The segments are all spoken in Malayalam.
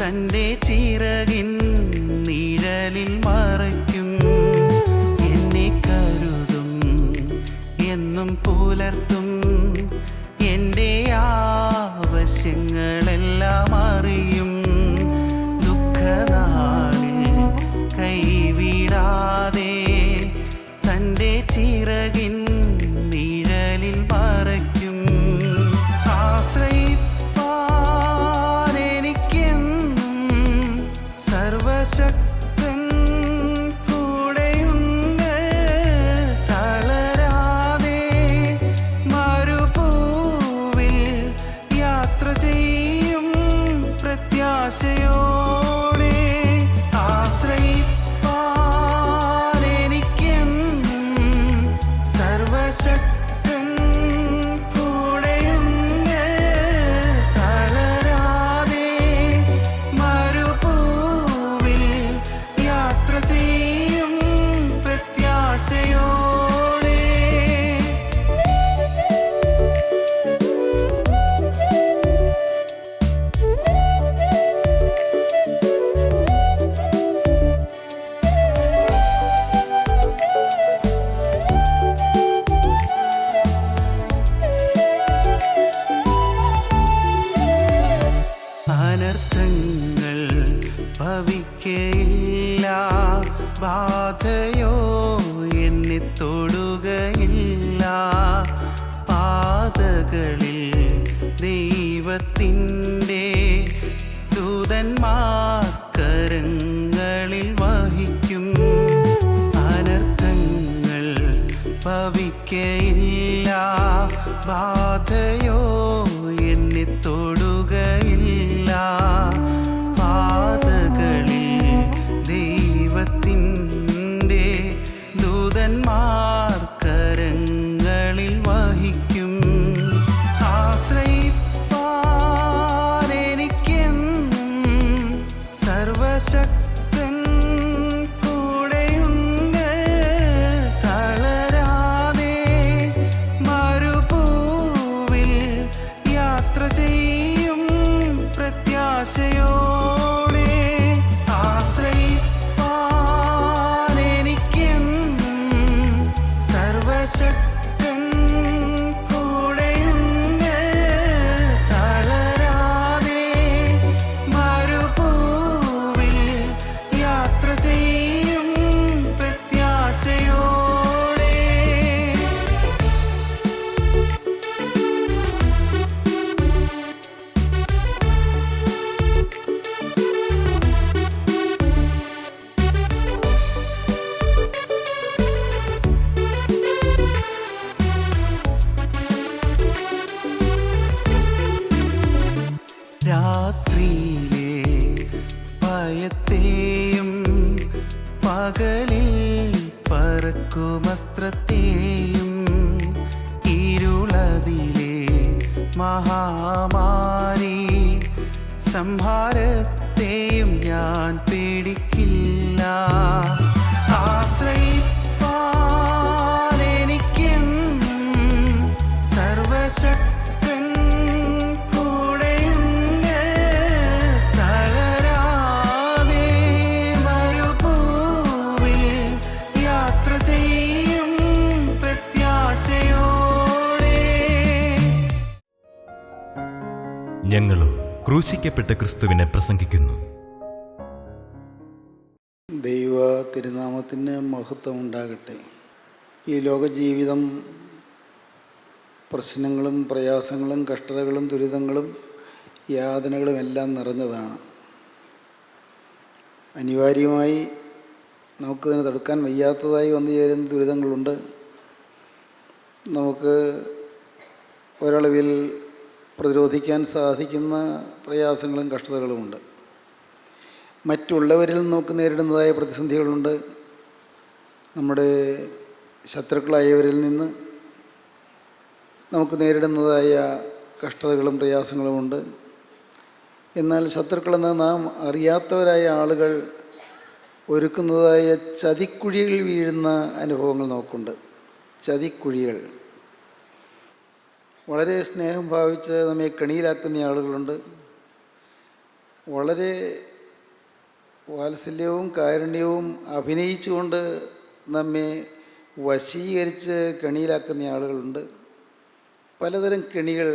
തൻ്റെ ചിറകിൻ നിഴലിൽ മറയ്ക്കും. എന്നെ കരുതും, എന്നും പുലർത്തും, എൻ്റെ ആവശ്യങ്ങളെല്ലാം അറിയും. ദുഃഖനാളിൽ കൈവിടാതെ തൻ്റെ ചിറകിൻ നിഴലിൽ മറയ്ക്കും. ആശ്രയിപ്പാൻ എനിക്കെന്നും സർവശക്തൻ കൂടെയുണ്ട്. തളരാതെ മരുഭൂവിൽ യാത്ര ചെയ്യും പ്രത്യാശയോടെ. ആശ്രയിപ്പാൻ എനിക്കെന്നും സർവശക്തൻ കൂടെയുണ്ട്. തളരാതെ മരുഭൂവിൽ യാത്ര ചെയ്യും പ്രത്യാശയോടെ. അനർത്ഥങ്ങൾ ഭവിക്കയില്ല, ബാധയോ എന്നെ തൊടുകയില്ല. പാതകളിൽ ദൈവത്തിൻ്റെ ദൂതന്മാർ കരങ്ങളിൽ വഹിക്കും. അനർത്ഥങ്ങൾ ഭവിക്കയില്ല, ബാധയോ എന്നെ തൊടുകയില്ല. പാതകളിൽ ദൈവത്തിൻ്റെ ദൂതന്മാർ കരങ്ങളിൽ വഹിക്കും. ആശ്രയിപ്പാൻ എനിക്കെന്നും സർവശക്തൻ കൂടെയുണ്ട്. തളരാതെ മരുഭൂവിൽ യാത്ര ചെയ്യും പ്രത്യാശയോടെ. ആശ്രയിപ്പാൻ എനിക്കെന്നും സർവശക്തൻ കൂടെയുണ്ട്. തളരാതെ മരുഭൂവിൽ യാത്ര ചെയ്യും പ്രത്യാശയോടെ. രാത്രിയിലെ ഭയത്തെയും പകലിൽ പറക്കുമസ്ത്രത്തെയും ഇരുളതിലെ മഹാമാരി സംഹാരത്തെയും ഞാൻ പേടിക്കില്ല. ആശ്രയിപ്പാൻ എനിക്കെന്നും സർവശക്തൻ കൂടെയുണ്ട്. തളരാതെ മരുഭൂവിൽ യാത്ര ചെയ്യും പ്രത്യാശയോടെ. ഞങ്ങളും ക്രൂശിക്കപ്പെട്ട ക്രിസ്തുവിനെ പ്രസംഗിക്കുന്നു. ദൈവ തിരുനാമത്തിന് മഹത്വം ഉണ്ടാകട്ടെ. ഈ ലോകജീവിതം പ്രശ്നങ്ങളും പ്രയാസങ്ങളും കഷ്ടതകളും ദുരിതങ്ങളും യാതനകളും എല്ലാം നിറഞ്ഞതാണ്. അനിവാര്യമായി നമുക്കതിനെ തടുക്കാൻ വയ്യാത്തതായി വന്നു ചേരുന്ന ദുരിതങ്ങളുണ്ട്. നമുക്ക് ഒരളവിൽ പ്രതിരോധിക്കാൻ സാധിക്കുന്ന പ്രയാസങ്ങളും കഷ്ടതകളുമുണ്ട്. മറ്റുള്ളവരിൽ നമുക്ക് നേരിടുന്നതായ പ്രതിസന്ധികളുണ്ട്. നമ്മുടെ ശത്രുക്കളായവരിൽ നിന്ന് നമുക്ക് നേരിടുന്നതായ കഷ്ടതകളും പ്രയാസങ്ങളുമുണ്ട്. എന്നാൽ ശത്രുക്കളെന്ന് നാം അറിയാത്തവരായ ആളുകൾ ഒരുക്കുന്നതായ ചതിക്കുഴികളിൽ വീഴുന്ന അനുഭവങ്ങൾ നമുക്കുണ്ട്. ചതിക്കുഴികൾ വളരെ സ്നേഹം ഭാവിച്ച് നമ്മെ കെണിയിലാക്കുന്ന ആളുകളുണ്ട്. വളരെ വാത്സല്യവും കാരുണ്യവും അഭിനയിച്ചുകൊണ്ട് നമ്മെ വശീകരിച്ച് കെണിയിലാക്കുന്ന ആളുകളുണ്ട്. പലതരം കെണികൾ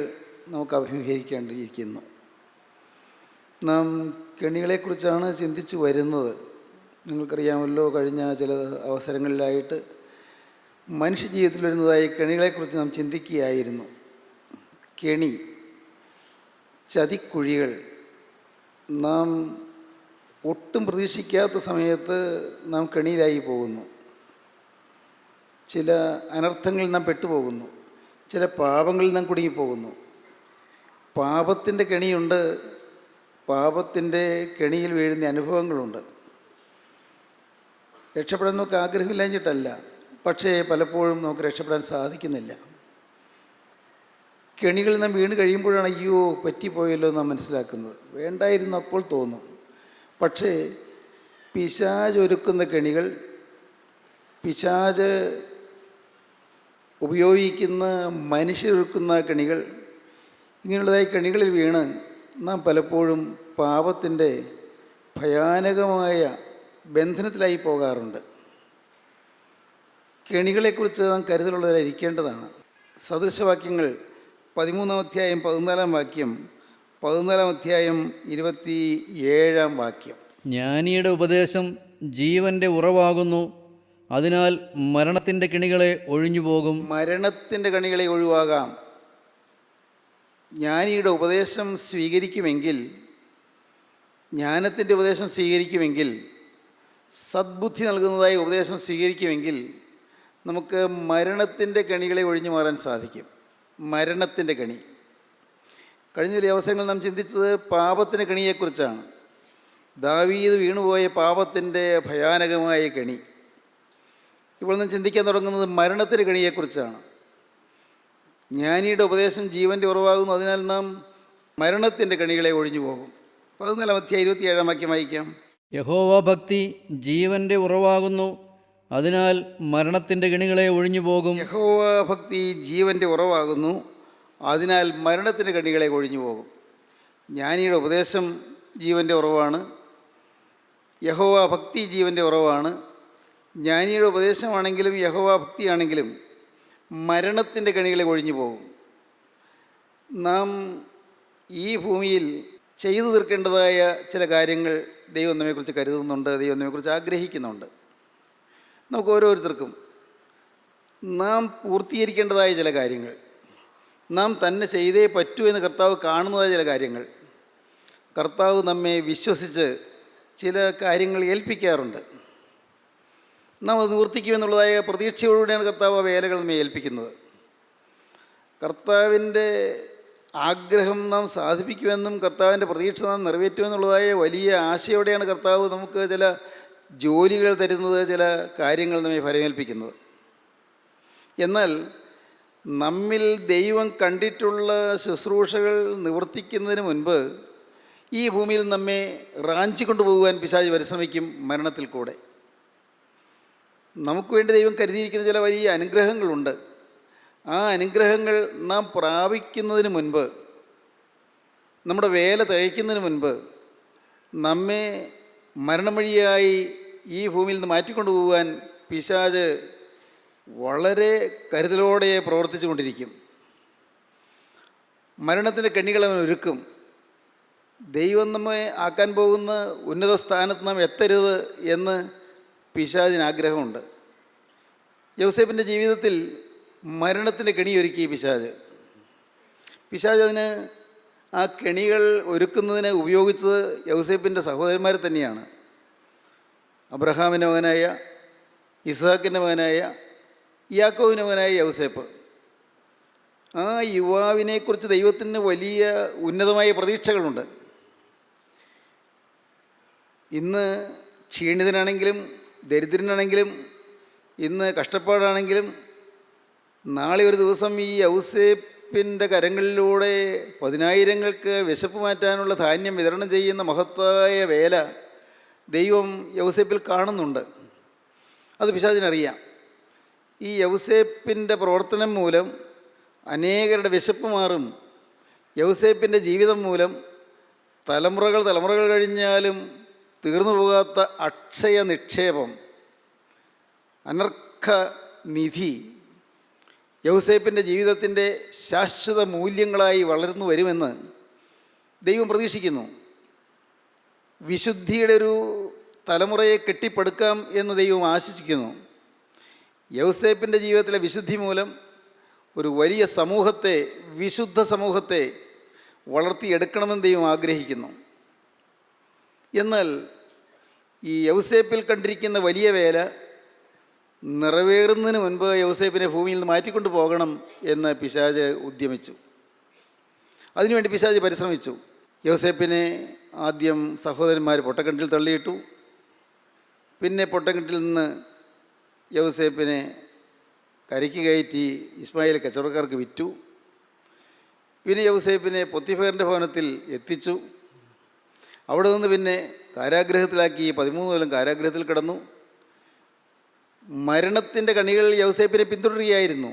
നമുക്ക് അഭിമുഖീകരിക്കേണ്ടിയിരിക്കുന്നു. നാം കെണികളെക്കുറിച്ചാണ് ചിന്തിച്ചു വരുന്നത്. നിങ്ങൾക്കറിയാമല്ലോ, കഴിഞ്ഞ ചില അവസരങ്ങളിലായിട്ട് മനുഷ്യജീവിതത്തിൽ വരുന്നതായി കെണികളെക്കുറിച്ച് നാം ചിന്തിക്കുകയായിരുന്നു. കെണി, ചതിക്കുഴികൾ, നാം ഒട്ടും പ്രതീക്ഷിക്കാത്ത സമയത്ത് നാം കെണിയിലായി പോകുന്നു. ചില അനർത്ഥങ്ങളിൽ നാം പെട്ടുപോകുന്നു. ചില പാപങ്ങളിൽ നാം കുടുങ്ങിപ്പോകുന്നു. പാപത്തിൻ്റെ കെണിയുണ്ട്, പാപത്തിൻ്റെ കെണിയിൽ വീഴുന്ന അനുഭവങ്ങളുണ്ട്. രക്ഷപ്പെടാൻ നമുക്ക് ആഗ്രഹമില്ലാഞ്ഞിട്ടല്ല, പക്ഷേ പലപ്പോഴും നമുക്ക് രക്ഷപ്പെടാൻ സാധിക്കുന്നില്ല. കെണികളിൽ നാം വീണ് കഴിയുമ്പോഴാണ് അയ്യോ പറ്റിപ്പോയല്ലോ നാം മനസ്സിലാക്കുന്നത്. വേണ്ടായിരുന്നു അപ്പോൾ തോന്നും. പക്ഷേ പിശാച് ഒരുക്കുന്ന കെണികൾ, പിശാച് ഉപയോഗിക്കുന്ന മനുഷ്യരൊരുക്കുന്ന കെണികൾ, ഇങ്ങനെയുള്ളതായി കെണികളിൽ വീണ് നാം പലപ്പോഴും പാപത്തിൻ്റെ ഭയാനകമായ ബന്ധനത്തിലായി പോകാറുണ്ട്. കെണികളെക്കുറിച്ച് നാം കരുതലുള്ളവരായിരിക്കേണ്ടതാണ്. സദൃശവാക്യങ്ങൾ 13-ാം അധ്യായം 14-ാം വാക്യം, 14-ാം അധ്യായം 27-ാം വാക്യം. ജ്ഞാനിയുടെ ഉപദേശം ജീവൻ്റെ ഉറവാകുന്നു, അതിനാൽ മരണത്തിൻ്റെ കെണികളെ ഒഴിഞ്ഞുപോകും. മരണത്തിൻ്റെ കെണികളെ ഒഴിവാകാം. ജ്ഞാനിയുടെ ഉപദേശം സ്വീകരിക്കുമെങ്കിൽ, ജ്ഞാനത്തിൻ്റെ ഉപദേശം സ്വീകരിക്കുമെങ്കിൽ, സദ്ബുദ്ധി നൽകുന്നതായി ഉപദേശം സ്വീകരിക്കുമെങ്കിൽ നമുക്ക് മരണത്തിൻ്റെ കെണികളെ ഒഴിഞ്ഞു മാറാൻ സാധിക്കും. മരണത്തിൻ്റെ കെണി, കഴിഞ്ഞ ചില അവസരങ്ങൾ നാം ചിന്തിച്ചത് പാപത്തിൻ്റെ കെണിയെക്കുറിച്ചാണ്. ദാവീദ് വീണുപോയ പാപത്തിൻ്റെ ഭയാനകമായ കെണി. ഇപ്പോൾ നാം ചിന്തിക്കാൻ തുടങ്ങുന്നത് മരണത്തിൻ്റെ കെണിയെക്കുറിച്ചാണ്. ജ്ഞാനിയുടെ ഉപദേശം ജീവൻ്റെ ഉറവാകുന്നു, അതിനാൽ നാം മരണത്തിൻ്റെ കെണികളെ ഒഴിഞ്ഞു പോകും. 14-ാം അധ്യായം 27-ാം വാക്യം വായിക്കാം. യഹോവ ഭക്തി ജീവൻ്റെ ഉറവാകുന്നു, അതിനാൽ മരണത്തിൻ്റെ കെണികളെ ഒഴിഞ്ഞുപോകും. യഹോവ ഭക്തി ജീവൻ്റെ ഉറവാകുന്നു, അതിനാൽ മരണത്തിൻ്റെ കെണികളെ ഒഴിഞ്ഞു പോകും. ജ്ഞാനിയുടെ ഉപദേശം ജീവൻ്റെ ഉറവാണ്. യഹോവ ഭക്തി ജീവൻ്റെ ഉറവാണ്. ജ്ഞാനിയുടെ ഉപദേശമാണെങ്കിലും യഹോവ ഭക്തിയാണെങ്കിലും മരണത്തിൻ്റെ കെണികളെ ഒഴിഞ്ഞു പോകും. നാം ഈ ഭൂമിയിൽ ചെയ്തു തീർക്കേണ്ടതായ ചില കാര്യങ്ങൾ ദൈവം നമ്മെക്കുറിച്ച് കരുതുന്നുണ്ട്, ദൈവം നമ്മെക്കുറിച്ച് ആഗ്രഹിക്കുന്നുണ്ട്. നമുക്ക് ഓരോരുത്തർക്കും നാം പൂർത്തീകരിക്കേണ്ടതായ ചില കാര്യങ്ങൾ, നാം തന്നെ ചെയ്തേ പറ്റൂ എന്ന് കർത്താവ് കാണുന്നതായ ചില കാര്യങ്ങൾ, കർത്താവ് നമ്മെ വിശ്വസിച്ച് ചില കാര്യങ്ങൾ ഏൽപ്പിക്കാറുണ്ട്. നാം അത് നിവർത്തിക്കുമെന്നുള്ളതായ പ്രതീക്ഷയോടുകൂടിയാണ് കർത്താവ് ആ വേലകൾ നമ്മെ ഏൽപ്പിക്കുന്നത്. കർത്താവിൻ്റെ ആഗ്രഹം നാം സാധിപ്പിക്കുമെന്നും കർത്താവിൻ്റെ പ്രതീക്ഷ നാം നിറവേറ്റുമെന്നുള്ളതായ വലിയ ആശയോടെയാണ് കർത്താവ് നമുക്ക് ചില ജോലികൾ തരുന്നത്, ചില കാര്യങ്ങൾ നമ്മെ ഫലമേൽപ്പിക്കുന്നത്. എന്നാൽ നമ്മിൽ ദൈവം കണ്ടിട്ടുള്ള ശുശ്രൂഷകൾ നിവർത്തിക്കുന്നതിന് മുൻപ് ഈ ഭൂമിയിൽ നമ്മെ റാഞ്ചിക്കൊണ്ടു പോകുവാൻ പിശാച് പരിശ്രമിക്കും മരണത്തിൽ കൂടെ. നമുക്ക് വേണ്ടി ദൈവം കരുതിയിരിക്കുന്ന ചില വലിയ അനുഗ്രഹങ്ങളുണ്ട്. ആ അനുഗ്രഹങ്ങൾ നാം പ്രാപിക്കുന്നതിന് മുൻപ്, നമ്മുടെ വേല തികയ്ക്കുന്നതിന് മുൻപ് നമ്മെ മരണം വഴിയായി ഈ ഭൂമിയിൽ നിന്ന് മാറ്റിക്കൊണ്ടു പോകാൻ പിശാച് വളരെ കരുതലോടെ പ്രവർത്തിച്ചു കൊണ്ടിരിക്കും. മരണത്തിൻ്റെ കെണികൾ അവൻ ഒരുക്കും. ദൈവം നമ്മെ ആക്കാൻ പോകുന്ന ഉന്നത സ്ഥാനത്ത് നാം എത്തരുത് എന്ന് പിശാചിന് ആഗ്രഹമുണ്ട്. യൗസേപ്പിൻ്റെ ജീവിതത്തിൽ മരണത്തിൻ്റെ കെണിയൊരുക്കി പിശാച്. അതിന് ആ കെണികൾ ഒരുക്കുന്നതിന് ഉപയോഗിച്ചത് യൗസേപ്പിൻ്റെ സഹോദരന്മാരെ തന്നെയാണ്. അബ്രഹാമിൻ്റെ മകനായ, ഇസ്ഹാക്കിൻ്റെ മകനായ, യാക്കോബിൻ്റെ മകനായ യൗസേപ്പ്. ആ യുവാവിനെക്കുറിച്ച് ദൈവത്തിന് വലിയ ഉന്നതമായ പ്രതീക്ഷകളുണ്ട്. ഇന്ന് ക്ഷീണിതനാണെങ്കിലും ദരിദ്രനാണെങ്കിലും ഇന്ന് കഷ്ടപ്പാടാണെങ്കിലും നാളെ ഒരു ദിവസം ഈ യൗസേപ്പിൻ്റെ കരങ്ങളിലൂടെ 10,000-ങ്ങൾക്ക് വിശപ്പ് മാറ്റാനുള്ള ധാന്യം വിതരണം ചെയ്യുന്ന മഹത്തായ വേല ദൈവം യൗസേപ്പിൽ കാണുന്നുണ്ട്. അത് പിശാചിനറിയാം. ഈ യൗസേപ്പിൻ്റെ പ്രവർത്തനം മൂലം അനേകരുടെ വിശപ്പ് മാറും. യൗസേപ്പിൻ്റെ ജീവിതം മൂലം തലമുറകൾ കഴിഞ്ഞാലും തീർന്നു പോകാത്ത അക്ഷയ നിക്ഷേപം, അനർഘ നിധി യൗസേപ്പിൻ്റെ ജീവിതത്തിൻ്റെ ശാശ്വത മൂല്യങ്ങളായി വളർന്നു വരുമെന്ന് ദൈവം പ്രതീക്ഷിക്കുന്നു. വിശുദ്ധിയുടെ ഒരു തലമുറയെ കെട്ടിപ്പടുക്കാം എന്ന് ദൈവം ആശിക്കുന്നു. യൗസേപ്പിൻ്റെ ജീവിതത്തിലെ വിശുദ്ധി മൂലം ഒരു വലിയ സമൂഹത്തെ, വിശുദ്ധ സമൂഹത്തെ വളർത്തിയെടുക്കണമെന്ന് ദൈവം ആഗ്രഹിക്കുന്നു. എന്നാൽ ഈ യൗസേപ്പിൽ കണ്ടിരിക്കുന്ന വലിയ വേല നിറവേറുന്നതിന് മുൻപ് യൗസേപ്പിനെ ഭൂമിയിൽ നിന്ന് മാറ്റിക്കൊണ്ടു പോകണം എന്ന് പിശാച് ഉദ്യമിച്ചു. അതിനുവേണ്ടി പിശാച് പരിശ്രമിച്ചു. യൗസേപ്പിനെ ആദ്യം സഹോദരന്മാർ പൊട്ടക്കിണറ്റിൽ തള്ളിയിട്ടു. പിന്നെ പൊട്ടക്കിണറ്റിൽ നിന്ന് യൗസേപ്പിനെ കരയ്ക്ക് കയറ്റി ഇസ്മായിൽ കച്ചവടക്കാർക്ക് വിറ്റു. പിന്നെ യൗസേപ്പിനെ പൊത്തിഫേറിൻ്റെ ഭവനത്തിൽ എത്തിച്ചു. അവിടെ നിന്ന് പിന്നെ കാരാഗ്രഹത്തിലാക്കി. 13 കൊല്ലം കാരാഗ്രഹത്തിൽ കിടന്നു. മരണത്തിൻ്റെ കണികൾ യൗസേപ്പിനെ പിന്തുടരുകയായിരുന്നു.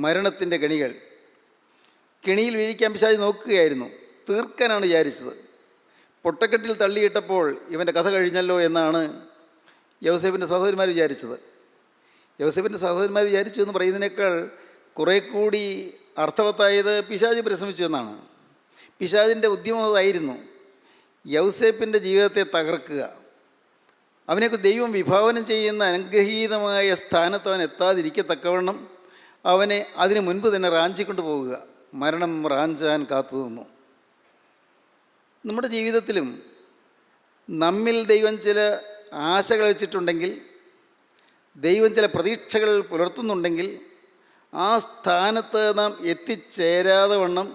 മരണത്തിൻ്റെ കണികൾ കെണിയിൽ വീഴിക്കാൻ പിശാച് നോക്കുകയായിരുന്നു. തീർക്കാനാണ് വിചാരിച്ചത്. പൊട്ടക്കെട്ടിൽ തള്ളിയിട്ടപ്പോൾ ഇവൻ്റെ കഥ കഴിഞ്ഞല്ലോ എന്നാണ് യൗസേപ്പിൻ്റെ സഹോദരന്മാർ വിചാരിച്ചത്. യൗസേപ്പിൻ്റെ സഹോദരന്മാർ വിചാരിച്ചു എന്ന് പറയുന്നതിനേക്കാൾ കുറേ കൂടി അർത്ഥവത്തായത് പിശാച് പരിശ്രമിച്ചു എന്നാണ്. പിശാചിൻ്റെ ഉദ്യമം അതായിരുന്നു, യൗസേപ്പിൻ്റെ ജീവിതത്തെ തകർക്കുക. അവനെയൊക്കെ ദൈവം വിഭാവനം ചെയ്യുന്ന അനുഗ്രഹീതമായ സ്ഥാനത്ത് അവൻ എത്താതിരിക്കത്തക്കവണ്ണം അവനെ അതിനു മുൻപ് തന്നെ റാഞ്ചിക്കൊണ്ട് പോകുക. മരണം റാഞ്ചാൻ കാത്തു നിന്നു. നമ്മുടെ ജീവിതത്തിലും നമ്മിൽ ദൈവം ചില ആശകൾ വെച്ചിട്ടുണ്ടെങ്കിൽ, ദൈവം ചില പ്രതീക്ഷകൾ പുലർത്തുന്നുണ്ടെങ്കിൽ, ആ സ്ഥാനത്ത് നാം എത്തിച്ചേരാതെ വണ്ണം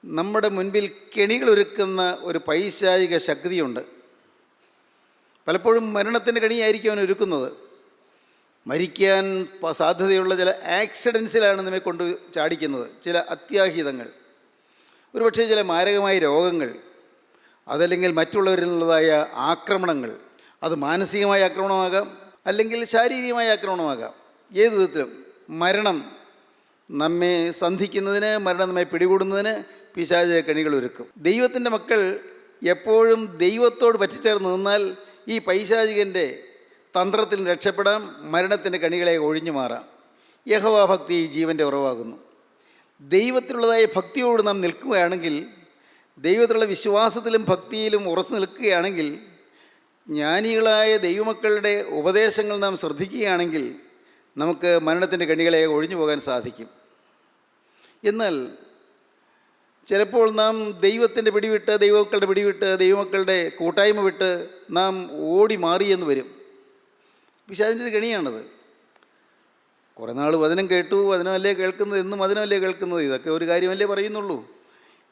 നമ്മുടെ മുൻപിൽ കെണികളൊരുക്കുന്ന ഒരു പൈശാചിക ശക്തിയുണ്ട്. പലപ്പോഴും മരണത്തിൻ്റെ കണിയായിരിക്കും അവൻ ഒരുക്കുന്നത്. മരിക്കാൻ സാധ്യതയുള്ള ചില ആക്സിഡൻസിലാണ് നമ്മെ കൊണ്ട് ചാടിക്കുന്നത്. ചില അത്യാഹിതങ്ങൾ, ഒരുപക്ഷെ ചില മാരകമായ രോഗങ്ങൾ, അതല്ലെങ്കിൽ മറ്റുള്ളവരിൽ നിന്നുള്ളതായ ആക്രമണങ്ങൾ. അത് മാനസികമായ ആക്രമണമാകാം, അല്ലെങ്കിൽ ശാരീരികമായ ആക്രമണമാകാം. ഏതു വിധത്തിലും മരണം നമ്മെ സന്ധിക്കുന്നതിന്, മരണം നമ്മെ പിടികൂടുന്നതിന് പിശാച് കണികൾ ഒരുക്കും. ദൈവത്തിൻ്റെ മക്കൾ എപ്പോഴും ദൈവത്തോട് പറ്റിച്ചേർന്ന് നിന്നാൽ ഈ പൈശാചികൻ്റെ തന്ത്രത്തിൽ രക്ഷപ്പെടാം, മരണത്തിൻ്റെ കണികളെ ഒഴിഞ്ഞു മാറാം. യഹോവാഭക്തി ജീവൻ്റെ ഉറവാകുന്നു. ദൈവത്തിലുള്ളതായ ഭക്തിയോട് നാം നിൽക്കുകയാണെങ്കിൽ, ദൈവത്തിലുള്ള വിശ്വാസത്തിലും ഭക്തിയിലും ഉറച്ചു നിൽക്കുകയാണെങ്കിൽ, ജ്ഞാനികളായ ദൈവമക്കളുടെ ഉപദേശങ്ങൾ നാം ശ്രദ്ധിക്കുകയാണെങ്കിൽ നമുക്ക് മരണത്തിൻ്റെ കണികളെ ഒഴിഞ്ഞു പോകാൻ സാധിക്കും. എന്നാൽ ചിലപ്പോൾ നാം ദൈവത്തിൻ്റെ പിടിവിട്ട്, ദൈവമക്കളുടെ പിടിവിട്ട്, ദൈവമക്കളുടെ കൂട്ടായ്മ വിട്ട് നാം ഓടി മാറിയെന്ന് വരും. പിശാചിൻ്റെ ഒരു കണിയാണത്. കുറേ നാൾ വചനം കേട്ടു, വചനമല്ലേ കേൾക്കുന്നത്, എന്നും വചനമല്ലേ കേൾക്കുന്നത്, ഇതൊക്കെ ഒരു കാര്യമല്ലേ പറയുന്നുള്ളൂ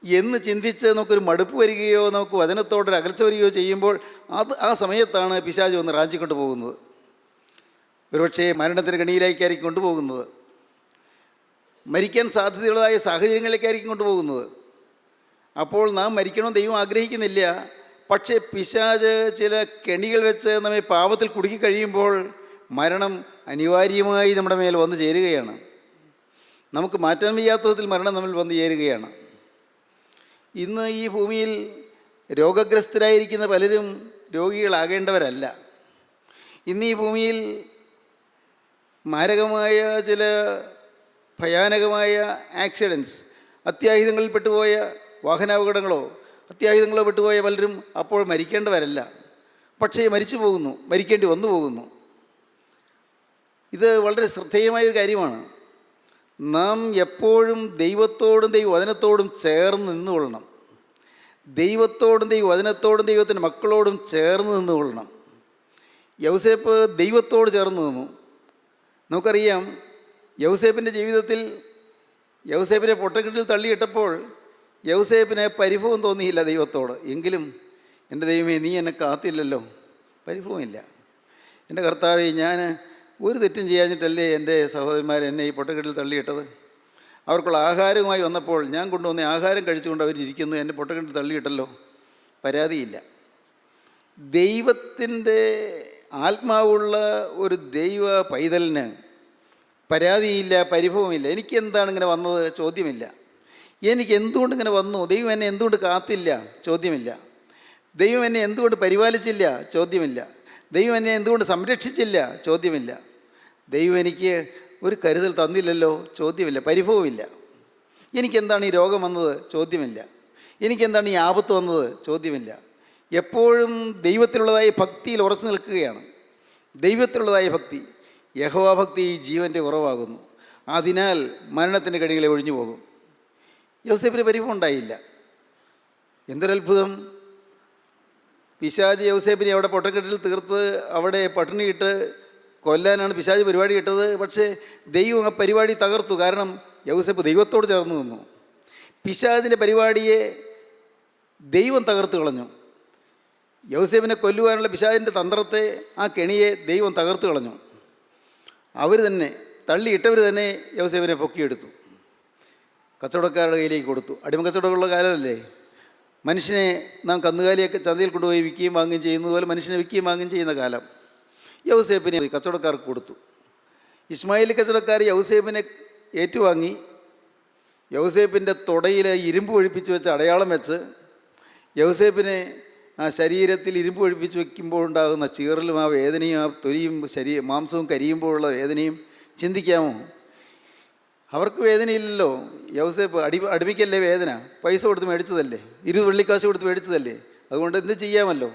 എന്ന് ചിന്തിച്ച് നമുക്കൊരു മടുപ്പ് വരികയോ നമുക്ക് വചനത്തോടൊരു അകൽച്ച വരികയോ ചെയ്യുമ്പോൾ ആ സമയത്താണ് പിശാച് വന്ന് റാഞ്ചിക്കൊണ്ട് പോകുന്നത്. ഒരുപക്ഷേ മരണത്തിൻ്റെ കണിയിലേക്കായിരിക്കും കൊണ്ടുപോകുന്നത്. മരിക്കാൻ സാധ്യതയുള്ളതായ സാഹചര്യങ്ങളിലേക്കായിരിക്കും കൊണ്ടുപോകുന്നത്. അപ്പോൾ നാം മരിക്കണം ദൈവം ആഗ്രഹിക്കുന്നില്ല. പക്ഷേ പിശാച് ചില കെണികൾ വെച്ച് നമ്മെ പാപത്തിൽ കുടുക്കി കഴിയുമ്പോൾ മരണം അനിവാര്യമായി നമ്മുടെ മേൽ വന്നു ചേരുകയാണ്. നമുക്ക് മാറ്റാൻ വയ്യാത്ത വിധത്തിൽ മരണം നമ്മിൽ വന്നു ചേരുകയാണ്. ഇന്ന് ഈ ഭൂമിയിൽ രോഗഗ്രസ്തരായിരിക്കുന്ന പലരും രോഗികളാകേണ്ടവരല്ല. ഇന്ന് ഈ ഭൂമിയിൽ മാരകമായ ചില ഭയാനകമായ ആക്സിഡൻറ്റ്സ്, അത്യാഹിതങ്ങളിൽ പെട്ടുപോയ വാഹനാപകടങ്ങളോ അത്യാഹിതങ്ങളോ പെട്ടുപോയ പലരും അപ്പോൾ മരിക്കേണ്ടവരല്ല, പക്ഷേ മരിച്ചു പോകുന്നു, മരിക്കേണ്ടി വന്നു പോകുന്നു. ഇത് വളരെ ശ്രദ്ധേയമായൊരു കാര്യമാണ്. നാം എപ്പോഴും ദൈവത്തോടും ദൈവവചനത്തോടും ചേർന്ന് നിന്നുകൊള്ളണം. ദൈവത്തോടും ദൈവവചനത്തോടും ദൈവത്തിൻ്റെ മക്കളോടും ചേർന്ന് നിന്നുകൊള്ളണം. യൗസേപ്പ് ദൈവത്തോട് ചേർന്ന് നിന്നു. നമുക്കറിയാം, യൗസേപ്പിൻ്റെ ജീവിതത്തിൽ യൗസേപ്പിനെ പൊട്ടക്കിണറ്റിൽ തള്ളിയിട്ടപ്പോൾ യൗസേപ്പിന് പരിഭവം തോന്നിയില്ല ദൈവത്തോട്. എങ്കിലും എൻ്റെ ദൈവമേ, നീ എന്നെ കാത്തില്ലല്ലോ, പരിഭവമില്ല. എൻ്റെ കർത്താവേ, ഞാൻ ഒരു തെറ്റും ചെയ്യാഞ്ഞിട്ടല്ലേ എൻ്റെ സഹോദരന്മാർ എന്നെ ഈ പൊട്ടക്കെട്ടിൽ തള്ളിയിട്ടത്. അവർക്കുള്ള ആഹാരവുമായി വന്നപ്പോൾ ഞാൻ കൊണ്ടുവന്ന ആഹാരം കഴിച്ചുകൊണ്ട് അവരിയ്ക്കുന്നു, എന്നെ പൊട്ടക്കെട്ടിൽ തള്ളിയിട്ടല്ലോ. പരാതിയില്ല. ദൈവത്തിൻ്റെ ആത്മാവുള്ള ഒരു ദൈവ പൈതലിന് പരാതിയില്ല, പരിഭവമില്ല. എനിക്കെന്താണ് ഇങ്ങനെ വന്നത് ചോദ്യമില്ല. എനിക്ക് എന്തുകൊണ്ട് ഇങ്ങനെ വന്നു, ദൈവം എന്നെ എന്തുകൊണ്ട് കാത്തില്ല, ചോദ്യമില്ല. ദൈവം എന്നെ എന്തുകൊണ്ട് പരിപാലിച്ചില്ല, ചോദ്യമില്ല. ദൈവം എന്നെ എന്തുകൊണ്ട് സംരക്ഷിച്ചില്ല, ചോദ്യമില്ല. ദൈവം എനിക്ക് ഒരു കരുതൽ തന്നില്ലല്ലോ, ചോദ്യമില്ല. പരിഭവമില്ല. എനിക്കെന്താണ് ഈ രോഗം വന്നത്, ചോദ്യമില്ല. എനിക്കെന്താണ് ഈ ആപത്ത് വന്നത്, ചോദ്യമില്ല. എപ്പോഴും ദൈവത്തിലുള്ളതായ ഭക്തിയിൽ ഉറച്ചു നിൽക്കുകയാണ്. ദൈവത്തിലുള്ളതായ ഭക്തി, യഹോവ ഭക്തി ഈ ജീവൻ്റെ ഉറവാകുന്നു, അതിനാൽ മരണത്തിൻ്റെ കണികളെ ഒഴിഞ്ഞു പോകും. യോസേഫിന് പരിഭവം ഉണ്ടായില്ല. എന്തൊരത്ഭുതം! പിശാച് യോസേഫിനെ അവിടെ പൊട്ടക്കെട്ടിൽ തീർത്ത് അവിടെ പട്ടിണിയിട്ട് കൊല്ലാനാണ് പിശാച് പരിപാടി ഇട്ടത്. പക്ഷേ ദൈവം ആ പരിപാടി തകർത്തു. കാരണം യൗസേപ്പ് ദൈവത്തോട് ചേർന്ന് നിന്നു. പിശാചിൻ്റെ പരിപാടിയെ ദൈവം തകർത്ത് കളഞ്ഞു. യൗസേപ്പിനെ കൊല്ലുവാനുള്ള പിശാചിൻ്റെ തന്ത്രത്തെ, ആ കെണിയെ ദൈവം തകർത്ത് കളഞ്ഞു. അവർ തന്നെ, തള്ളിയിട്ടവർ തന്നെ യൗസേപ്പിനെ പൊക്കിയെടുത്തു, കച്ചവടക്കാരുടെ കയ്യിലേക്ക് കൊടുത്തു. അടിമ കച്ചവടമുള്ള കാലമല്ലേ. മനുഷ്യനെ നാം കന്നുകാലിയൊക്കെ ചന്തയിൽ കൊണ്ടുപോയി വിൽക്കുകയും വാങ്ങുകയും ചെയ്യുന്നത് പോലെ മനുഷ്യനെ വിൽക്കുകയും വാങ്ങുകയും ചെയ്യുന്ന കാലം. യൗസേപ്പിനെ കച്ചവടക്കാർക്ക് കൊടുത്തു. ഇസ്മായിൽ കച്ചവടക്കാർ യൗസേപ്പിനെ ഏറ്റുവാങ്ങി യൗസേപ്പിൻ്റെ തുടയിൽ ഇരുമ്പ് ഒഴിപ്പിച്ച് വെച്ച് അടയാളം വെച്ച് യൗസേപ്പിനെ ആ ശരീരത്തിൽ ഇരുമ്പ് ഒഴിപ്പിച്ച് വയ്ക്കുമ്പോൾ ഉണ്ടാകുന്ന ചീറലും ആ വേദനയും ആ തൊലിയും മാംസവും കരിയുമ്പോഴുള്ള വേദനയും ചിന്തിക്കാമോ? അവർക്ക് വേദനയില്ലല്ലോ. യൗസേപ്പ് അടുപ്പിക്കല്ലേ വേദന, പൈസ കൊടുത്ത് മേടിച്ചതല്ലേ, 20 വെള്ളിക്കാശ് കൊടുത്ത് മേടിച്ചതല്ലേ, അതുകൊണ്ട് എന്ത് ചെയ്യാമല്ലോ.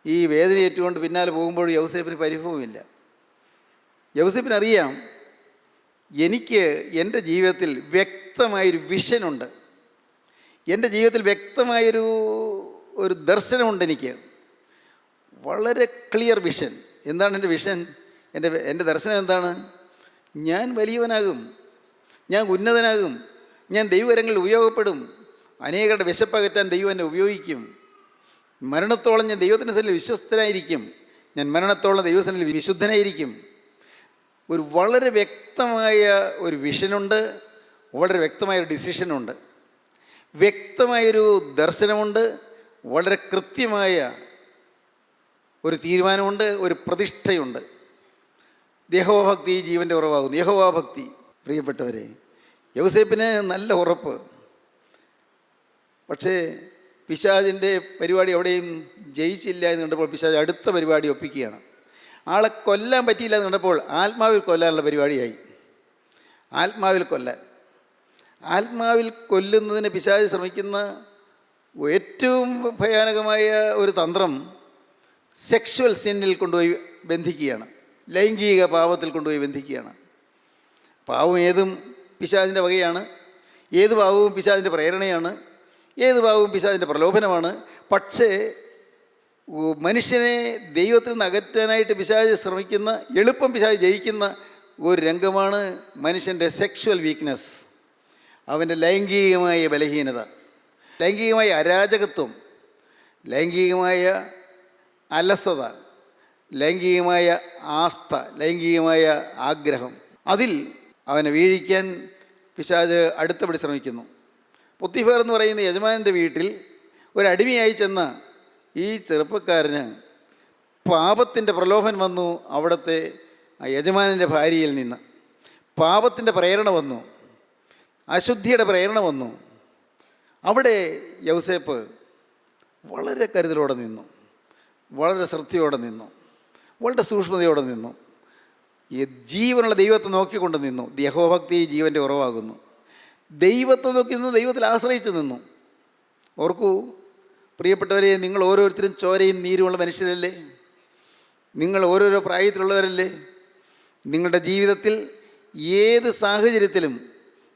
ഈ വേദന ഏറ്റുകൊണ്ട് പിന്നാലെ പോകുമ്പോൾ യൗസേപ്പിന് പരിഭവമില്ല. യൗസേപ്പിനറിയാം, എനിക്ക് എൻ്റെ ജീവിതത്തിൽ വ്യക്തമായൊരു വിഷനുണ്ട്, എൻ്റെ ജീവിതത്തിൽ വ്യക്തമായൊരു ദർശനമുണ്ട്. എനിക്ക് വളരെ ക്ലിയർ വിഷൻ. എന്താണ് എൻ്റെ വിഷൻ? എൻ്റെ ദർശനം എന്താണ്? ഞാൻ വലിയവനാകും, ഞാൻ ഉന്നതനാകും, ഞാൻ ദൈവകരങ്ങളിൽ ഉപയോഗപ്പെടും, അനേകരുടെ വിശപ്പകറ്റാൻ ദൈവം എന്നെ ഉപയോഗിക്കും, മരണത്തോളം ഞാൻ ദൈവത്തിൻ്റെ സന്നിധിയിൽ വിശ്വസ്തനായിരിക്കും, ഞാൻ മരണത്തോളം ദൈവസന്നിധിയിൽ വിശുദ്ധനായിരിക്കും. ഒരു വളരെ വ്യക്തമായ ഒരു വിഷനുണ്ട്, വളരെ വ്യക്തമായൊരു ഡിസിഷനുണ്ട്, വ്യക്തമായൊരു ദർശനമുണ്ട്, വളരെ കൃത്യമായ ഒരു തീരുമാനമുണ്ട്, ഒരു പ്രതിഷ്ഠയുണ്ട്. യഹോവഭക്തി ജീവൻ്റെ ഉറവാകുന്നു. യഹോവഭക്തി, പ്രിയപ്പെട്ടവരെ, യൗസേപ്പിന് നല്ല ഉറപ്പ്. പക്ഷേ പിശാചിൻ്റെ പരിപാടി എവിടെയും ജയിച്ചില്ല എന്ന് കണ്ടപ്പോൾ പിശാച് അടുത്ത പരിപാടി ഒപ്പിക്കുകയാണ്. ആളെ കൊല്ലാൻ പറ്റിയില്ല എന്ന് കണ്ടപ്പോൾ ആത്മാവിൽ കൊല്ലാനുള്ള പരിപാടിയായി. ആത്മാവിൽ കൊല്ലാൻ, ആത്മാവിൽ കൊല്ലുന്നതിന് പിശാച് ശ്രമിക്കുന്ന ഏറ്റവും ഭയാനകമായ ഒരു തന്ത്രം സെക്ഷുവൽ സിന്നിൽ കൊണ്ടുപോയി ബന്ധിക്കുകയാണ്, ലൈംഗിക പാപത്തിൽ കൊണ്ടുപോയി ബന്ധിക്കുകയാണ്. പാവം ഏതും പിശാചിൻ്റെ വകയാണ്, ഏത് പാവവും പിശാചിൻ്റെ പ്രേരണയാണ്, ഏത് പാവവും പിശാചിൻ്റെ പ്രലോഭനമാണ്. പക്ഷേ മനുഷ്യനെ ദൈവത്തിൽ നിന്ന് അകറ്റാനായിട്ട് പിശാച് ശ്രമിക്കുന്ന, എളുപ്പം പിശാച് ജയിക്കുന്ന ഒരു രംഗമാണ് മനുഷ്യൻ്റെ സെക്ഷുവൽ വീക്ക്നെസ്, അവൻ്റെ ലൈംഗികമായ ബലഹീനത, ലൈംഗികമായ അരാജകത്വം, ലൈംഗികമായ അലസത, ലൈംഗികമായ ആസ്ഥ, ലൈംഗികമായ ആഗ്രഹം. അതിൽ അവനെ വീഴിക്കാൻ പിശാച് അടുത്തപടി ശ്രമിക്കുന്നു. പൊത്തിഫേർ എന്ന് പറയുന്ന യജമാനൻ്റെ വീട്ടിൽ ഒരടിമയായി ചെന്ന ഈ ചെറുപ്പക്കാരന് പാപത്തിൻ്റെ പ്രലോഭനം വന്നു. അവിടുത്തെ ആ യജമാനൻ്റെ ഭാര്യയിൽ നിന്ന് പാപത്തിൻ്റെ പ്രേരണ വന്നു, അശുദ്ധിയുടെ പ്രേരണ വന്നു. അവിടെ യൗസേപ്പ് വളരെ കരുതലോടെ നിന്നു, വളരെ ശ്രദ്ധയോടെ നിന്നു, വളരെ സൂക്ഷ്മതയോടെ നിന്നു. ഈ ജീവനുള്ള ദൈവത്തെ നോക്കിക്കൊണ്ട് നിന്നു. യഹോഭക്തി ജീവൻ്റെ ഉറവാകുന്നു. ദൈവത്തെ നോക്കി നിന്ന് ദൈവത്തിൽ ആശ്രയിച്ച് നിന്നു. ഓർക്കൂ പ്രിയപ്പെട്ടവരെ, നിങ്ങൾ ഓരോരുത്തരും ചോരയും നീരുമുള്ള മനുഷ്യരല്ലേ? നിങ്ങൾ ഓരോരോ പ്രായത്തിലുള്ളവരല്ലേ? നിങ്ങളുടെ ജീവിതത്തിൽ ഏത് സാഹചര്യത്തിലും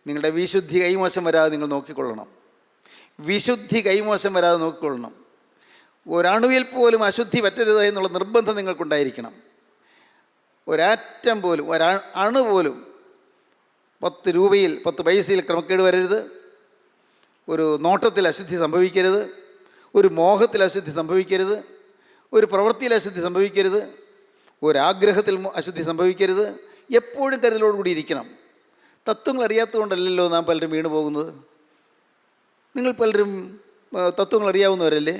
നിങ്ങളുടെ വിശുദ്ധി കൈമോശം വരാതെ നിങ്ങൾ നോക്കിക്കൊള്ളണം. വിശുദ്ധി കൈമോശം വരാതെ നോക്കിക്കൊള്ളണം. ഒരണുവിൽ പോലും അശുദ്ധി പറ്റരുത് എന്നുള്ള നിർബന്ധം നിങ്ങൾക്കുണ്ടായിരിക്കണം. ഒരാറ്റം പോലും, ഒരണു പോലും 10 രൂപയിൽ 10 പൈസയിൽ ക്രമക്കേട് വരരുത്. ഒരു നോട്ടത്തിൽ അശുദ്ധി സംഭവിക്കരുത്, ഒരു മോഹത്തിൽ അശുദ്ധി സംഭവിക്കരുത്, ഒരു പ്രവൃത്തിയിൽ അശുദ്ധി സംഭവിക്കരുത്, ഒരാഗ്രഹത്തിൽ അശുദ്ധി സംഭവിക്കരുത്. എപ്പോഴും കരുതലോടുകൂടി ഇരിക്കണം. തത്വങ്ങൾ അറിയാത്തതുകൊണ്ടല്ലല്ലോ നാം പലരും വീണു പോകുന്നത്. നിങ്ങൾ പലരും തത്വങ്ങൾ അറിയാവുന്നവരല്ലേ?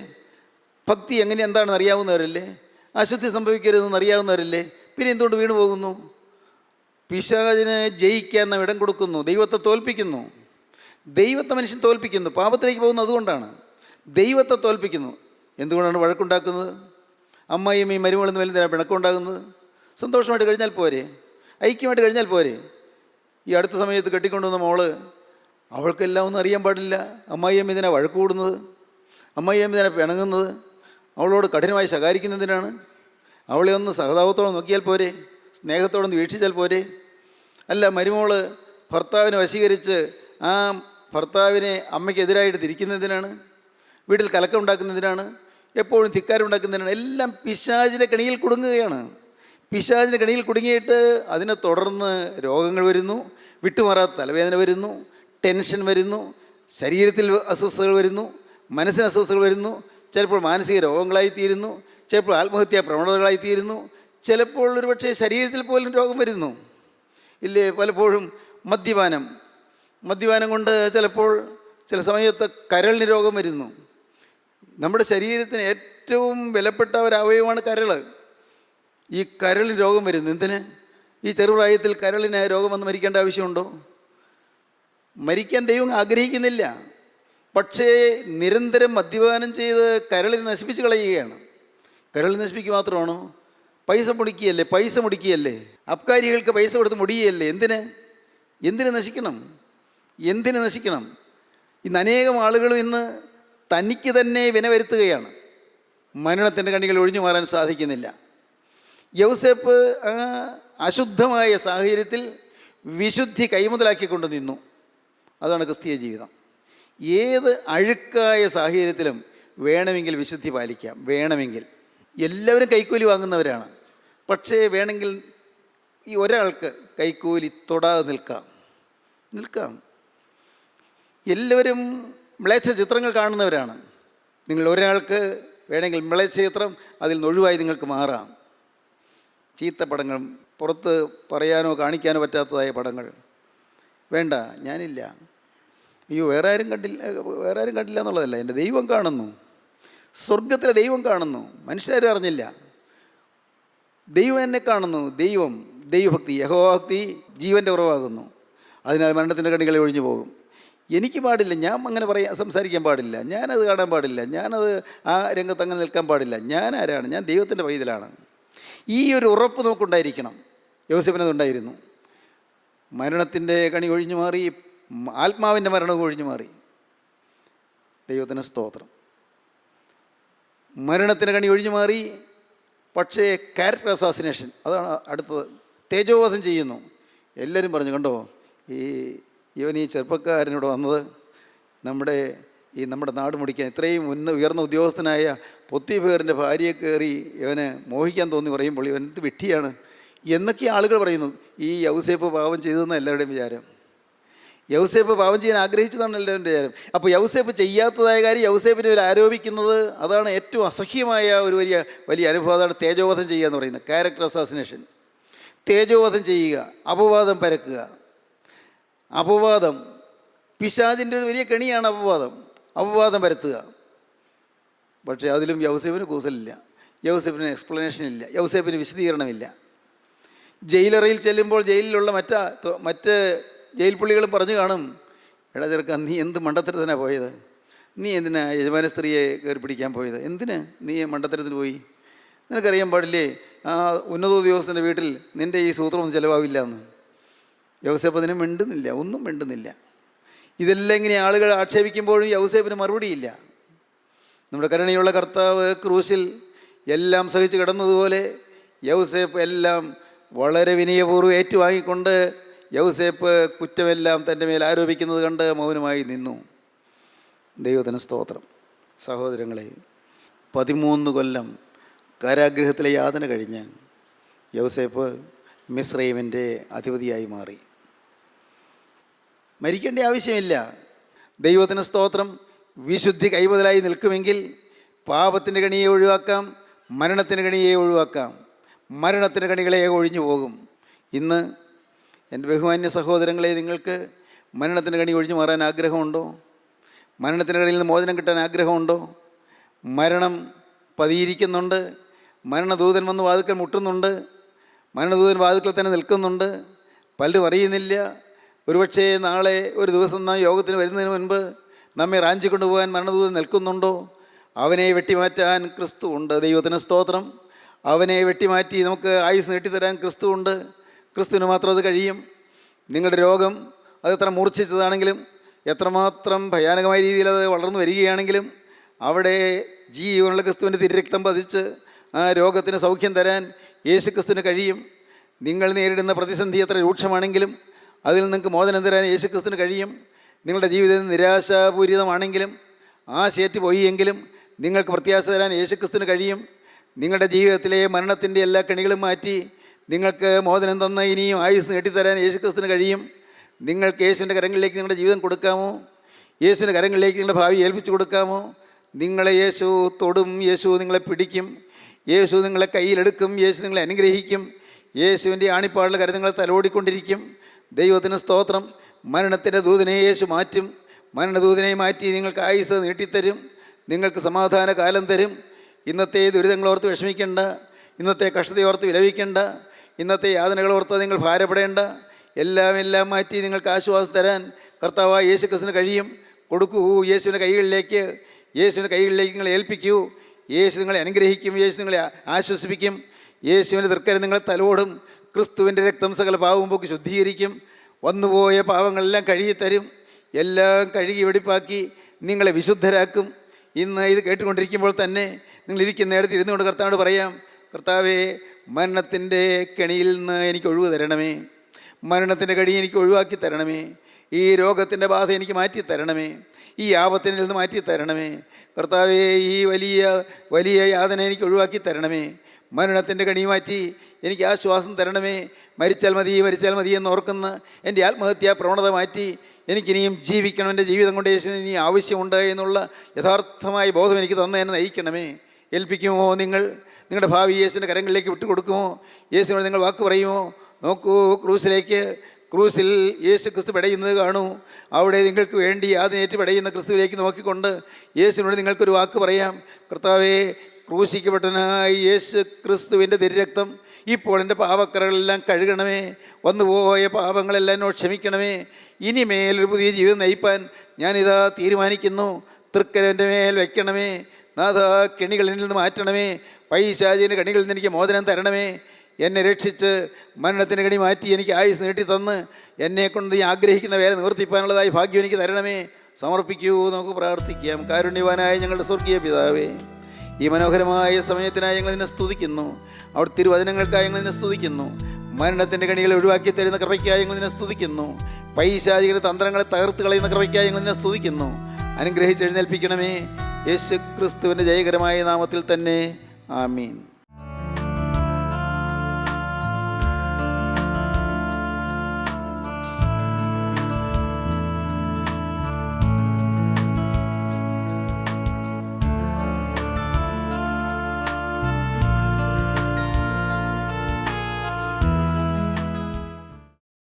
ഭക്തി എന്താണെന്ന് അറിയാവുന്നവരല്ലേ? അശുദ്ധി സംഭവിക്കരുതെന്ന് അറിയാവുന്നവരല്ലേ? പിന്നെ എന്തുകൊണ്ട് വീണു പോകുന്നു? പിശാചിന് ജയിക്കാൻ നാം ഇടം കൊടുക്കുന്നു, ദൈവത്തെ തോൽപ്പിക്കുന്നു. ദൈവത്തെ മനുഷ്യൻ തോൽപ്പിക്കുന്നു. പാപത്തിലേക്ക് പോകുന്നത് അതുകൊണ്ടാണ്. ദൈവത്തെ തോൽപ്പിക്കുന്നു. എന്തുകൊണ്ടാണ് വഴക്കുണ്ടാക്കുന്നത്? അമ്മായിയും ഈ മരുമകളെന്ന് വലുതിനാണ് പിണക്കമുണ്ടാകുന്നത്. സന്തോഷമായിട്ട് കഴിഞ്ഞാൽ പോരെ, ഐക്യമായിട്ട് കഴിഞ്ഞാൽ പോരെ. ഈ അടുത്ത സമയത്ത് കെട്ടിക്കൊണ്ടുവന്ന മോള്, അവൾക്കെല്ലാം ഒന്നും അറിയാൻ പാടില്ല. അമ്മായിയമ്മ ഇതിനാണ് വഴക്ക് കൂടുന്നത്, അമ്മായിയമ്മ ഇതിനെ പിണങ്ങുന്നത്, അവളോട് കഠിനമായി ശകാരിക്കുന്നതിനാണ്. അവളെ ഒന്ന് സഹതാപത്തോടെ നോക്കിയാൽ പോരെ, സ്നേഹത്തോടൊന്ന് വീക്ഷിച്ചാൽ പോരെ. അല്ല, മരുമോള് ഭർത്താവിനെ വശീകരിച്ച് ആ ഭർത്താവിനെ അമ്മയ്ക്കെതിരായിട്ട് തിരിക്കുന്നതിനാണ്, വീട്ടിൽ കലക്കം ഉണ്ടാക്കുന്നതിനാണ്, എപ്പോഴും ധിക്കാരമുണ്ടാക്കുന്നതിനാണ്. എല്ലാം പിശാചിൻ്റെ കെണിയിൽ കുടുങ്ങുകയാണ്. പിശാചിൻ്റെ കെണിയിൽ കുടുങ്ങിയിട്ട് അതിനെ തുടർന്ന് രോഗങ്ങൾ വരുന്നു, വിട്ടുമാറാത്ത തലവേദന വരുന്നു, ടെൻഷൻ വരുന്നു, ശരീരത്തിൽ അസ്വസ്ഥതകൾ വരുന്നു, മനസ്സിന് അസ്വസ്ഥതകൾ വരുന്നു, ചിലപ്പോൾ മാനസിക രോഗങ്ങളായിത്തീരുന്നു, ചിലപ്പോൾ ആത്മഹത്യാ പ്രവണതകളായിത്തീരുന്നു, ചിലപ്പോൾ ഒരുപക്ഷെ ശരീരത്തിൽ പോലും രോഗം വരുന്നു. ഇല്ലേ? പലപ്പോഴും മദ്യപാനം കൊണ്ട് ചിലപ്പോൾ ചില സമയത്ത് കരളിന് രോഗം വരുന്നു. നമ്മുടെ ശരീരത്തിന് ഏറ്റവും വിലപ്പെട്ട ഒരവയവമാണ് കരൾ. ഈ കരളിന് രോഗം വരുന്നു. എന്തിന്? ഈ ചെറുപ്രായത്തിൽ കരളിന് രോഗം വന്ന് മരിക്കേണ്ട ആവശ്യമുണ്ടോ? മരിക്കാൻ ദൈവം ആഗ്രഹിക്കുന്നില്ല. പക്ഷേ നിരന്തരം മദ്യപാനം ചെയ്ത് കരളിനെ നശിപ്പിച്ച് കളയുകയാണ്. കരൾ നശിപ്പിക്കുക മാത്രമാണോ? പൈസ മുടിക്കുകയല്ലേ. അബ്കാരികൾക്ക് പൈസ കൊടുത്ത് മുടിയല്ലേ. എന്തിന് നശിക്കണം? ഇന്ന് അനേകം ആളുകളും ഇന്ന് തനിക്ക് തന്നെ വിന വരുത്തുകയാണ്. മരണത്തിൻ്റെ കണികൾ ഒഴിഞ്ഞു മാറാൻ സാധിക്കുന്നില്ല. യൗസേപ്പ് ആ അശുദ്ധമായ സാഹചര്യത്തിൽ വിശുദ്ധി കൈമുതലാക്കിക്കൊണ്ട് നിന്നു. അതാണ് ക്രിസ്തീയ ജീവിതം. ഏത് അഴുക്കായ സാഹചര്യത്തിലും വേണമെങ്കിൽ വിശുദ്ധി പാലിക്കാം. വേണമെങ്കിൽ എല്ലാവരും കൈക്കൂലി വാങ്ങുന്നവരാണ്. പക്ഷേ വേണമെങ്കിൽ ഈ ഒരാൾക്ക് കൈക്കൂലി തൊടാതെ നിൽക്കാം. എല്ലാവരും മ്ലേച്ഛ ചിത്രങ്ങൾ കാണുന്നവരാണ്. നിങ്ങൾ ഒരാൾക്ക് വേണമെങ്കിൽ മ്ലേച്ഛ ചിത്രം അതിൽ നിന്ന് ഒഴിവായി നിങ്ങൾക്ക് മാറാം. ചീത്ത പടങ്ങൾ, പുറത്ത് പറയാനോ കാണിക്കാനോ പറ്റാത്തതായ പടങ്ങൾ വേണ്ട, ഞാനില്ല. അയ്യോ, വേറെ ആരും കണ്ടില്ല എന്നുള്ളതല്ല. എൻ്റെ ദൈവം കാണുന്നു, സ്വർഗത്തിലെ ദൈവം കാണുന്നു. മനുഷ്യരാരും അറിഞ്ഞില്ല, ദൈവം എന്നെ കാണുന്നു. ദൈവഭക്തി, യഹോവാഭക്തി ജീവൻ്റെ ഉറവാകുന്നു. അതിനാൽ മരണത്തിൻ്റെ കണികളെ ഒഴിഞ്ഞു പോകും. എനിക്ക് പാടില്ല, ഞാൻ അങ്ങനെ സംസാരിക്കാൻ പാടില്ല, ഞാനത് കാണാൻ പാടില്ല, ഞാനത് ആ രംഗത്ത് അങ്ങനെ നിൽക്കാൻ പാടില്ല. ഞാൻ ആരാണ്? ഞാൻ ദൈവത്തിൻ്റെ പൈതലാണ്. ഈ ഒരു ഉറപ്പ് നമുക്കുണ്ടായിരിക്കണം. യോസേഫിനതുണ്ടായിരുന്നു. മരണത്തിൻ്റെ കണി ഒഴിഞ്ഞു മാറി, ആത്മാവിൻ്റെ മരണവും ഒഴിഞ്ഞു മാറി. ദൈവത്തിന് സ്തോത്രം. മരണത്തിൻ്റെ കണി ഒഴിഞ്ഞു മാറി. പക്ഷേ ക്യാരക്ടർ അസാസിനേഷൻ, അതാണ് അടുത്തത്. തേജോവധം ചെയ്യുന്നു. എല്ലാവരും പറഞ്ഞു, കണ്ടോ ഇവൻ ഈ ചെറുപ്പക്കാരനോട് വന്നത് നമ്മുടെ നാട് മുടിക്കാൻ, ഇത്രയും ഉയർന്ന ഉദ്യോഗസ്ഥനായ പൊത്തിഫേറിൻ്റെ ഭാര്യയെ കയറി ഇവന് മോഹിക്കാൻ തോന്നി പറയുമ്പോൾ ഇവൻ വിഡ്ഢിയാണ് എന്നൊക്കെ ആളുകൾ പറയുന്നു. ഈ യൗസേപ്പ് പാപം ചെയ്തതെന്ന് എല്ലാവരുടെയും വിചാരം. യൗസേപ്പ് പാപം ചെയ്യാൻ ആഗ്രഹിച്ചതാണ് എല്ലാവരുടെ വിചാരം. അപ്പോൾ യൗസേപ്പ് ചെയ്യാത്തതായ കാര്യം യൗസേപ്പിനെ ഇവർ ആരോപിക്കുന്നത്, അതാണ് ഏറ്റവും അസഹ്യമായ ഒരു വലിയ അനുഭവം. അതാണ് തേജോവധം ചെയ്യുക എന്ന് പറയുന്നത്. Character assassination. തേജോവധം ചെയ്യുക, അപവാദം പരക്കുക. അപവാദം പിശാചിൻ്റെ ഒരു വലിയ കെണിയാണ്. അപവാദം പരത്തുക. പക്ഷേ അതിലും യൗസേപ്പിന് കൂസലില്ല, യൗസേപ്പിന് എക്സ്പ്ലനേഷൻ ഇല്ല, യൗസേപ്പിന് വിശദീകരണമില്ല. ജയിലറയിൽ ചെല്ലുമ്പോൾ ജയിലിലുള്ള മറ്റ് ജയിൽ പുള്ളികളും പറഞ്ഞു കാണും, എടാ ചെറുക്ക, നീ എന്ത് മണ്ടത്തരത്തിനാണ് പോയത്? നീ എന്തിനാ യജമാന സ്ത്രീയെ കയറി പിടിക്കാൻ പോയത്? എന്തിന് നീ മണ്ടത്തരത്തിന് പോയി? നിനക്കറിയാൻ പാടില്ലേ ആ ഉന്നത ഉദ്യോഗസ്ഥൻ്റെ വീട്ടിൽ നിൻ്റെ ഈ സൂത്രമൊന്നും ചിലവാവില്ല എന്ന്. യൗസേപ്പ് അതിന് ഒന്നും മിണ്ടുന്നില്ല. ഇതെല്ലാം ഇങ്ങനെ ആളുകൾ ആക്ഷേപിക്കുമ്പോഴും യൗസേപ്പിന് മറുപടിയില്ല. നമ്മുടെ കരുണയുള്ള കർത്താവ് ക്രൂശിൽ എല്ലാം സഹിച്ച് കിടന്നതുപോലെ യൗസേപ്പ് എല്ലാം വളരെ വിനയപൂർവ്വം ഏറ്റുവാങ്ങിക്കൊണ്ട് യൗസേപ്പ് കുറ്റമെല്ലാം തൻ്റെ മേൽ ആരോപിക്കുന്നത് കണ്ട് മൗനമായി നിന്നു. ദൈവത്തിന് സ്തോത്രം. സഹോദരങ്ങളെ, 13 കൊല്ലം കാരാഗൃഹത്തിലെ യാതന കഴിഞ്ഞ് യൗസേപ്പ് മിസ്രൈമിൻ്റെ അധിപതിയായി മാറി. മരിക്കേണ്ട ആവശ്യമില്ല. ദൈവത്തിന് സ്തോത്രം. വിശുദ്ധി കൈമുതലായി നിൽക്കുമെങ്കിൽ പാപത്തിൻ്റെ കണിയെ ഒഴിവാക്കാം, മരണത്തിൻ്റെ കണിയെ ഒഴിവാക്കാം. മരണത്തിൻ്റെ കണികളെ ഒഴിഞ്ഞു പോകും. ഇന്ന് എൻ്റെ ബഹുമാന്യ സഹോദരങ്ങളെ, നിങ്ങൾക്ക് മരണത്തിൻ്റെ കണി ഒഴിഞ്ഞു മാറാൻ ആഗ്രഹമുണ്ടോ? മരണത്തിൻ്റെ കണിയിൽ നിന്ന് മോചനം കിട്ടാൻ ആഗ്രഹമുണ്ടോ? മരണം പതിയിരിക്കുന്നുണ്ട്. മരണദൂതൻ വന്ന് വാതിൽക്കൽ മുട്ടുന്നുണ്ട്. മരണദൂതൻ വാതിൽക്കൽ തന്നെ നിൽക്കുന്നുണ്ട്. പലരും അറിയുന്നില്ല. ഒരുപക്ഷേ നാളെ ഒരു ദിവസം നാം യോഗത്തിന് വരുന്നതിന് മുൻപ് നമ്മെ റാഞ്ചി കൊണ്ടുപോകാൻ മരണദൂതൻ നിൽക്കുന്നുണ്ടോ? അവനെ വെട്ടിമാറ്റാൻ ക്രിസ്തു ഉണ്ട്. ദൈവത്തിന് സ്തോത്രം. അവനെ വെട്ടിമാറ്റി നമുക്ക് ആയുസ് നീട്ടിത്തരാൻ ക്രിസ്തു ഉണ്ട്. ക്രിസ്തുവിന് മാത്രം അത് കഴിയും. നിങ്ങളുടെ രോഗം അത് എത്ര മൂർച്ഛിച്ചതാണെങ്കിലും, എത്രമാത്രം ഭയാനകമായ രീതിയിൽ അത് വളർന്നു വരികയാണെങ്കിലും, അവിടെ ജീവനുള്ള ക്രിസ്തുവിൻ്റെ തിരുരക്തം പതിച്ച് ആ രോഗത്തിന് സൗഖ്യം തരാൻ യേശു ക്രിസ്തുവിന് കഴിയും. നിങ്ങൾ നേരിടുന്ന പ്രതിസന്ധി എത്ര രൂക്ഷമാണെങ്കിലും അതിൽ നിങ്ങൾക്ക് മോചനം തരാൻ യേശു ക്രിസ്തുവിന് കഴിയും. നിങ്ങളുടെ ജീവിതം നിരാശാപൂരിതമാണെങ്കിലും, ആശയേറ്റ് പോയെങ്കിലും നിങ്ങൾക്ക് പ്രത്യാശ തരാൻ യേശു ക്രിസ്തുവിന് കഴിയും. നിങ്ങളുടെ ജീവിതത്തിലെ മരണത്തിൻ്റെ എല്ലാ കെണികളും മാറ്റി നിങ്ങൾക്ക് മോചനം തന്ന ഇനിയും ആയുസ് നീട്ടിത്തരാൻ യേശു ക്രിസ്തുവിന് കഴിയും. നിങ്ങൾക്ക് യേശുവിൻ്റെ കരങ്ങളിലേക്ക് നിങ്ങളുടെ ജീവിതം കൊടുക്കാമോ? യേശുവിൻ്റെ കരങ്ങളിലേക്ക് നിങ്ങളുടെ ഭാവി ഏൽപ്പിച്ചു കൊടുക്കാമോ? നിങ്ങളെ യേശു തൊടും, യേശു നിങ്ങളെ പിടിക്കും, യേശു നിങ്ങളെ കയ്യിലെടുക്കും, യേശു നിങ്ങളെ അനുഗ്രഹിക്കും. യേശുവിൻ്റെ ആണിപ്പാടുള്ള കരം നിങ്ങളെ തലോടിക്കൊണ്ടിരിക്കും. ദൈവത്തിന് സ്തോത്രം. മരണത്തിൻ്റെ ദൂതനെ യേശു മാറ്റും. മരണദൂതനെ മാറ്റി നിങ്ങൾക്ക് ആയുസ് നീട്ടിത്തരും. നിങ്ങൾക്ക് സമാധാന കാലം തരും. ഇന്നത്തെ ദുരിതങ്ങളോർത്ത് വിഷമിക്കേണ്ട, ഇന്നത്തെ കഷ്ടതയോർത്ത് വിലപിക്കേണ്ട, ഇന്നത്തെ യാതനകളോർത്ത് നിങ്ങൾ ഭാരപ്പെടേണ്ട. എല്ലാം മാറ്റി നിങ്ങൾക്ക് ആശ്വാസം തരാൻ കർത്താവായ യേശു ക്രിസ്തുവിന് കഴിയും. കൊടുക്കൂ യേശുവിൻ്റെ കൈകളിലേക്ക്. യേശുവിൻ്റെ കൈകളിലേക്ക് നിങ്ങൾ ഏൽപ്പിക്കൂ. യേശു നിങ്ങളെ അനുഗ്രഹിക്കും. യേശു നിങ്ങളെ ആശ്വസിപ്പിക്കും. യേശുവിൻ്റെ തൃക്കരം നിങ്ങളെ തലോടും. ക്രിസ്തുവിൻ്റെ രക്തം സകല പാവവും പോക്ക് ശുദ്ധീകരിക്കും. വന്നുപോയ പാവങ്ങളെല്ലാം കഴുകിത്തരും. എല്ലാം കഴുകി വെടിപ്പാക്കി നിങ്ങളെ വിശുദ്ധരാക്കും. ഇന്ന് ഇത് കേട്ടുകൊണ്ടിരിക്കുമ്പോൾ തന്നെ നിങ്ങളിരിക്കുന്നിടത്ത് ഇരുന്നുകൊണ്ട് കർത്താവിനോട് പറയാം, കർത്താവേ, മരണത്തിൻ്റെ കെണിയിൽ നിന്ന് എനിക്ക് ഒഴിവ് തരണമേ. മരണത്തിൻ്റെ കടി എനിക്ക് ഒഴിവാക്കി തരണമേ. ഈ രോഗത്തിൻ്റെ ബാധ എനിക്ക് മാറ്റി തരണമേ. ഈ ആപത്തിൽ നിന്ന് മാറ്റി തരണമേ. കർത്താവേ, ഈ വലിയ യാതന എനിക്ക് ഒഴിവാക്കി തരണമേ. മരണത്തിൻ്റെ കണി മാറ്റി എനിക്ക് ആശ്വാസം തരണമേ. മരിച്ചാൽ മതി എന്ന് ഓർക്കുന്ന എൻ്റെ ആത്മഹത്യാ പ്രവണത മാറ്റി എനിക്കിനിയും ജീവിക്കണം, എൻ്റെ ജീവിതം കൊണ്ട് യേശുവിന് ഇനി ആവശ്യമുണ്ട് എന്നുള്ള യഥാർത്ഥമായ ബോധം എനിക്ക് തന്നെ എന്നെ നയിക്കണമേ. ഏൽപ്പിക്കുമോ? നിങ്ങളുടെ ഭാവി യേശുവിൻ്റെ കരങ്ങളിലേക്ക് വിട്ടുകൊടുക്കുമോ? യേശുവിനോട് നിങ്ങൾ വാക്ക് പറയുമോ? നോക്കൂ, ക്രൂസിൽ യേശു ക്രിസ്തു പെടയുന്നത് കാണൂ. അവിടെ നിങ്ങൾക്ക് വേണ്ടി യാതനയേറ്റ് പെടയുന്ന ക്രിസ്തുവിലേക്ക് നോക്കിക്കൊണ്ട് യേശുവിനോട് നിങ്ങൾക്കൊരു വാക്ക് പറയാം. കർത്താവേ, ക്രൂശിക്കപ്പെട്ടനായ യേശു ക്രിസ്തുവിൻ്റെ തിരുരക്തം ഇപ്പോൾ എൻ്റെ പാപക്കറകളെല്ലാം കഴുകണമേ. വന്നുപോയ പാപങ്ങളെല്ലാം എന്നോട് ക്ഷമിക്കണമേ. ഇനിമേലൊരു പുതിയ ജീവിതം നയിപ്പാൻ ഞാനിതാ തീരുമാനിക്കുന്നു. തൃക്കരം എൻ്റെ മേൽ വയ്ക്കണമേ. നാഥ, കെണികളിൽ നിന്ന് മാറ്റണമേ. പൈശാചിൻ്റെ കെണികളിൽ നിന്ന് എനിക്ക് മോചനം തരണമേ. എന്നെ രക്ഷിച്ച് മരണത്തിൻ്റെ കണി മാറ്റി എനിക്ക് ആയുസ് നീട്ടി തന്ന് എന്നെക്കൊണ്ട് നീ ആഗ്രഹിക്കുന്ന വേല നിവർത്തിപ്പാനുള്ളതായി ഭാഗ്യം എനിക്ക് തരണമേ. സമർപ്പിക്കൂ, നമുക്ക് പ്രാർത്ഥിക്കാം. കാരുണ്യവാനായ ഞങ്ങളുടെ സ്വർഗീയ പിതാവേ, ഈ മനോഹരമായ സമയത്തിനായി ഞങ്ങൾ നിന്നെ സ്തുതിക്കുന്നു. അവിടെ തിരുവചനങ്ങൾക്കായി ഞങ്ങൾ നിന്നെ സ്തുതിക്കുന്നു. മരണത്തിൻ്റെ കണികളെ ഒഴിവാക്കി തരുന്ന കൃപയ്ക്കായി ഞങ്ങൾ നിന്നെ സ്തുതിക്കുന്നു. പൈശാചിക തന്ത്രങ്ങളെ തകർത്ത് കളയുന്ന കൃപയ്ക്കായി ഞങ്ങൾ നിന്നെ സ്തുതിക്കുന്നു. അനുഗ്രഹിച്ച് എഴുന്നേൽപ്പിക്കണമേ. യേശു ക്രിസ്തുവിൻ്റെ ജയകരമായ നാമത്തിൽ തന്നെ. ആമീൻ.